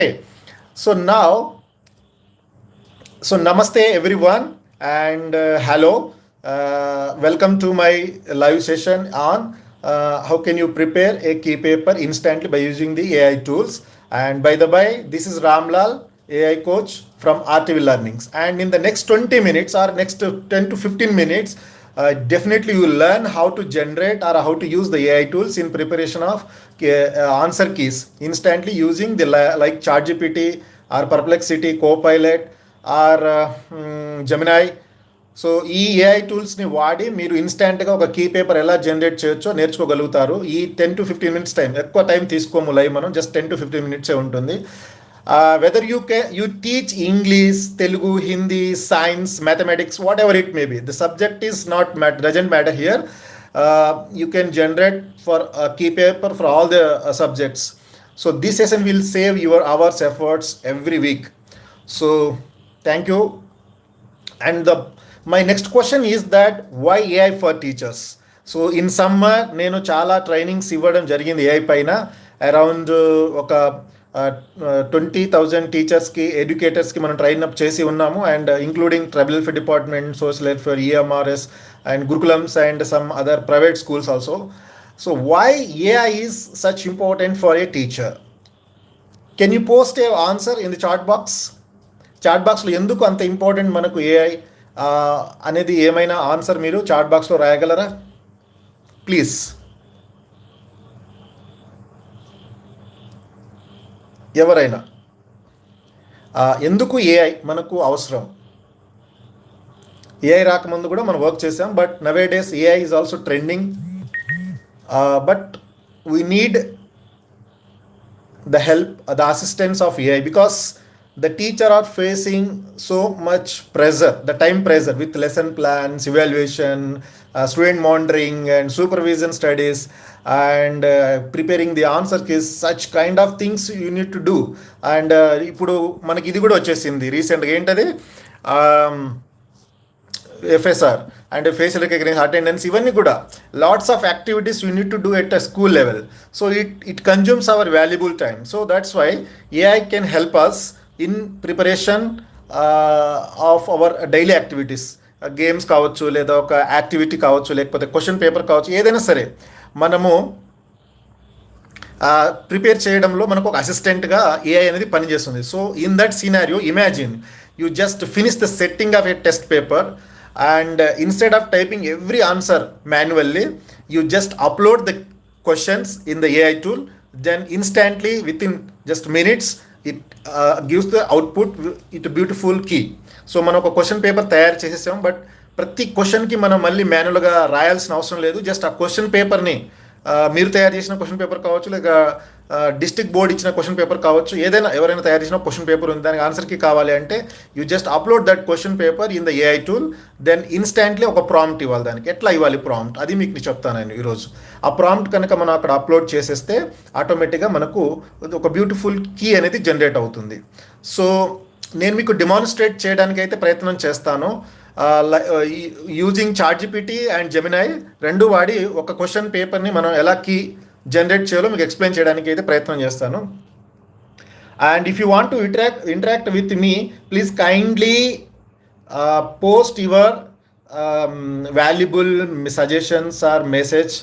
Okay. So now, so namaste everyone and hello. Welcome to my live session on how can you prepare a key paper instantly by using the AI tools. And by the way, this is Ramlal, AI coach from RTV Learnings. And in the next 20 minutes or next 10 to 15 minutes, definitely you will learn how to generate or how to use the AI tools in preparation of answer keys instantly using the like ChatGPT or Perplexity, Copilot or Gemini. So ఈ AI టూల్స్ని వాడి మీరు ఇన్స్టెంట్గా ఒక key paper ఎలా generate చేయొచ్చో నేర్చుకోగలుగుతారు. ఈ 10 to 15 minutes time, ఎక్కువ time తీసుకోము live, మనం జస్ట్ 10 to 15 minutes ఉంటుంది. Whether you teach English, Telugu, Hindi, science, mathematics, whatever it may be, the subject is not doesn't matter here. You can generate for a key paper for all the subjects. So this session will save your hours efforts every week. So thank you. And my next question is that why AI for teachers? So in summer నేను చాలా trainings ఇవ్వడం జరిగింది AI పైన. Around ఒక 20,000 టీచర్స్కి, ఎడ్యుకేటర్స్కి మనం train up చేసి ఉన్నాము. And including tribal welfare department, social welfare, EMRS and గురుకులమ్స్ and some other private schools also. So why AI is such important for a teacher? Can you post a answer in the chat box? Chat బాక్స్లో ఎందుకు అంత important మనకు AI అనేది ఏమైనా answer మీరు chat బాక్స్లో రాయగలరా please? ఎవరైనా ఎందుకు ఏఐ మనకు అవసరం? ఏఐ రాకముందు కూడా మనం వర్క్ చేసాం, but nowadays AI is also trending. But we need the help, the assistance of AI, because the teacher are facing so much pressure, the time pressure with lesson plans, evaluation, student monitoring and supervision studies, and preparing the answer keys, such kind of things you need to do. And ఇప్పుడు మనకి ఇది కూడా వచ్చేసింది రీసెంట్గా, ఏంటది FSR and facial recognition, attendance, ఇవన్నీ కూడా lots of activities you need to do at a school level. So it consumes our valuable time. So that's why AI can help us in preparation of our daily activities. Games కావచ్చు, లేదా ఒక activity కావచ్చు, లేకపోతే question paper కావచ్చు, ఏదైనా సరే మనము prepare చేయడంలో మనకు ఒక అసిస్టెంట్గా ఏఐ అనేది పనిచేస్తుంది. So in that scenario imagine you just finish the setting off A test paper, and instead of typing every answer manually, you just upload the questions in the AI tool. Then instantly, within just minutes, it gives the output with a beautiful key. So మనం ఒక question paper తయారు చేసేసాం, but ప్రతి క్వశ్చన్కి మనం మళ్ళీ మాన్యువల్గా రాయాల్సిన అవసరం లేదు. జస్ట్ ఆ క్వశ్చన్ పేపర్ని మీరు తయారు చేసిన క్వశ్చన్ పేపర్ కావచ్చు, లేక డిస్ట్రిక్ట్ బోర్డ్ ఇచ్చిన క్వశ్చన్ పేపర్ కావచ్చు, ఏదైనా ఎవరైనా తయారు చేసిన క్వశ్చన్ పేపర్ ఉంది, దానికి ఆన్సర్కి కావాలి అంటే you just upload that question paper in the AI tool. Then instantly ఒక ప్రాంప్ట్ ఇవ్వాలి. దానికి ఎట్లా ఇవ్వాలి ప్రాంప్ట్, అది మీకు నేను చెప్తాను నేను ఈరోజు. ఆ ప్రాంప్ట్ కనుక మనం అక్కడ అప్లోడ్ చేసేస్తే ఆటోమేటిక్గా మనకు ఒక బ్యూటిఫుల్ కీ అనేది జనరేట్ అవుతుంది. సో నేను మీకు డెమాన్స్ట్రేట్ చేయడానికి అయితే ప్రయత్నం చేస్తాను. యూజింగ్ చాట్జిపిటి అండ్ జెమినై రెండు వాడి ఒక క్వశ్చన్ పేపర్ని మనం ఎలా కీ జనరేట్ చేయాలో మీకు ఎక్స్ప్లెయిన్ చేయడానికి అయితే ప్రయత్నం చేస్తాను. And if you want to interact with me, please kindly post your valuable suggestions or message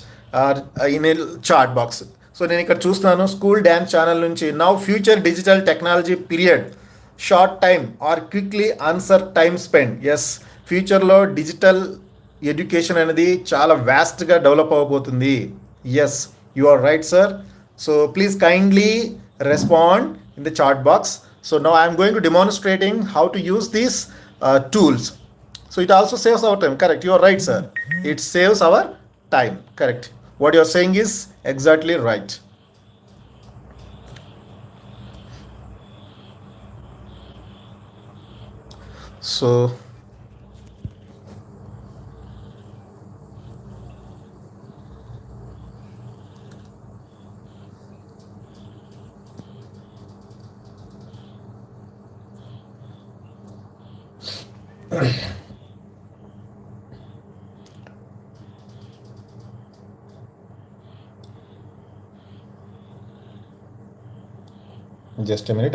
or in a chat box. So నేను ఇక్కడ చూస్తున్నాను స్కూల్ డ్యాన్స్ ఛానల్ నుంచి, now future digital technology period, short time or quickly answer time spend. Yes, ఫ్యూచర్లో digital education అనేది చాలా వ్యాస్ట్గా develop అవ్వబోతుంది. Yes, you are right, sir. So please kindly respond in the chat box. So now I am going to demonstrating how to use these tools. So it also saves our time. Correct, you are right, sir. It saves our time. Correct, what you are saying is exactly right. So Just a minute.